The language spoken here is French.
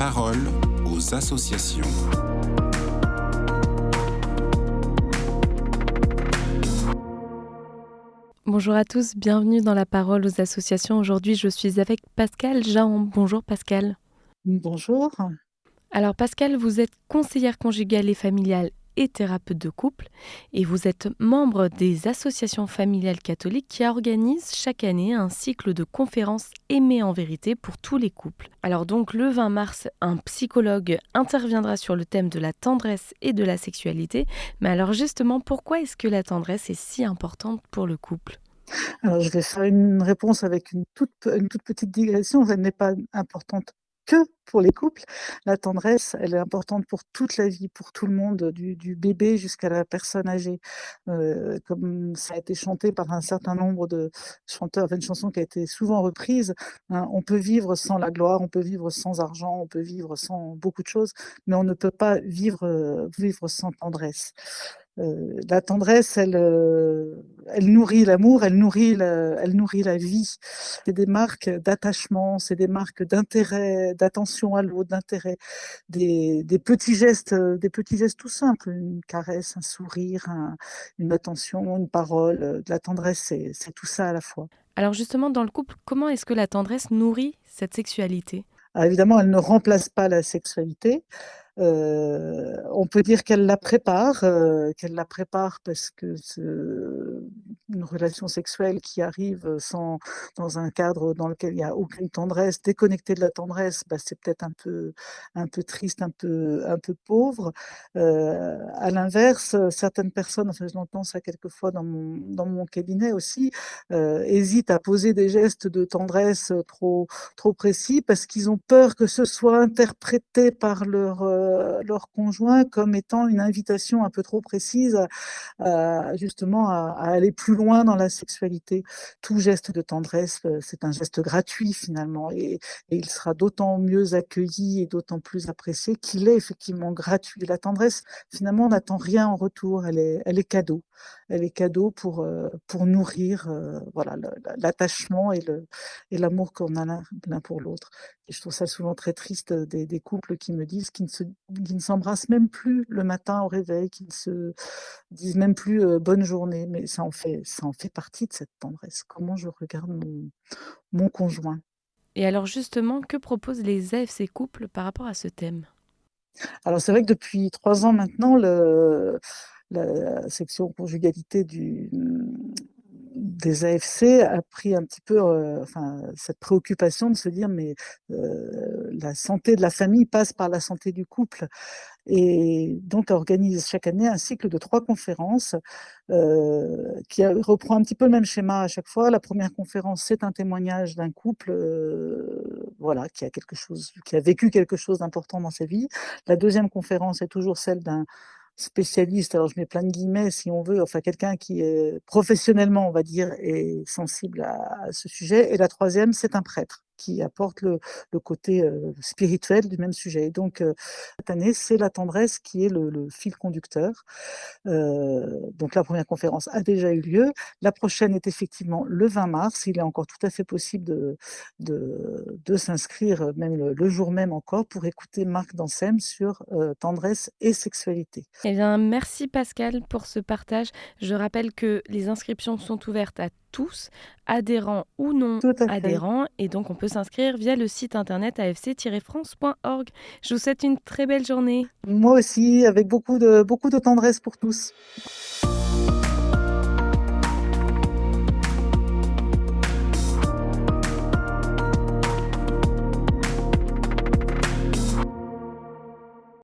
parole aux associations. Bonjour à tous, bienvenue dans la parole aux associations. Aujourd'hui, je suis avec Pascal Jahan. Bonjour Pascal. Bonjour. Alors Pascal, vous êtes conseillère conjugale et familiale et thérapeute de couple et vous êtes membre des associations familiales catholiques qui organisent chaque année un cycle de conférences Aimer en vérité pour tous les couples. Alors donc le 20 mars, un psychologue interviendra sur le thème de la tendresse et de la sexualité. Mais alors justement, pourquoi est-ce que la tendresse est si importante pour le couple ? Alors, je vais faire une réponse avec une toute petite digression. Elle n'est pas importante que pour les couples. La tendresse, elle est importante pour toute la vie, pour tout le monde, du bébé jusqu'à la personne âgée. Comme ça a été chanté par un certain nombre de chanteurs, une chanson qui a été souvent reprise, hein, on peut vivre sans la gloire, on peut vivre sans argent, on peut vivre sans beaucoup de choses, mais on ne peut pas vivre sans tendresse. La tendresse, elle nourrit l'amour, elle nourrit la vie. C'est des marques d'attachement, c'est des marques d'intérêt, d'attention à l'autre, d'intérêt, des petits gestes tout simples, une caresse, un sourire, une attention, une parole. De la tendresse, c'est tout ça à la fois. Alors justement, dans le couple, comment est-ce que la tendresse nourrit cette sexualité ? Alors évidemment, elle ne remplace pas la sexualité. On peut dire qu'elle la prépare parce que une relation sexuelle qui arrive dans un cadre dans lequel il n'y a aucune tendresse, déconnectée de la tendresse, c'est peut-être un peu triste, un peu pauvre. À l'inverse, certaines personnes, enfin, j'entends ça quelquefois dans mon cabinet aussi, hésitent à poser des gestes de tendresse trop précis parce qu'ils ont peur que ce soit interprété par leur conjoint comme étant une invitation un peu trop précise justement à aller plus loin dans la sexualité. Tout geste de tendresse, c'est un geste gratuit finalement et il sera d'autant mieux accueilli et d'autant plus apprécié qu'il est effectivement gratuit. La tendresse, finalement, on n'attend rien en retour, elle est cadeau. Elle est cadeau pour nourrir voilà, l'attachement et l'amour qu'on a l'un pour l'autre. Et je trouve ça souvent très triste des couples qui me disent qu'ils ne s'embrassent même plus le matin au réveil, qu'ils ne se disent même plus bonne journée. Mais ça en fait partie de cette tendresse. Comment je regarde mon conjoint. Et alors justement, que proposent les AFC couples par rapport à ce thème ? Alors c'est vrai que depuis 3 ans maintenant, la section conjugalité des AFC a pris un petit peu cette préoccupation de se dire mais la santé de la famille passe par la santé du couple et donc organise chaque année un cycle de 3 conférences qui reprend un petit peu le même schéma à chaque fois. La première conférence, c'est un témoignage d'un couple voilà, qui a vécu quelque chose d'important dans sa vie. La deuxième conférence est toujours celle d'un spécialiste, alors je mets plein de guillemets si on veut, enfin quelqu'un qui est professionnellement, on va dire, est sensible à ce sujet. Et la troisième, c'est un prêtre qui apporte le côté spirituel du même sujet. Et donc, cette année, c'est la tendresse qui est le fil conducteur. Donc la première conférence a déjà eu lieu. La prochaine est effectivement le 20 mars. Il est encore tout à fait possible de s'inscrire, même le jour même encore, pour écouter Marc Dansem sur tendresse et sexualité. Eh bien, merci Pascal pour ce partage. Je rappelle que les inscriptions sont ouvertes à tous, adhérents ou non Tout à fait. adhérents, et donc on peut s'inscrire via le site internet afc-france.org. Je vous souhaite une très belle journée. Moi aussi, avec beaucoup de tendresse pour tous.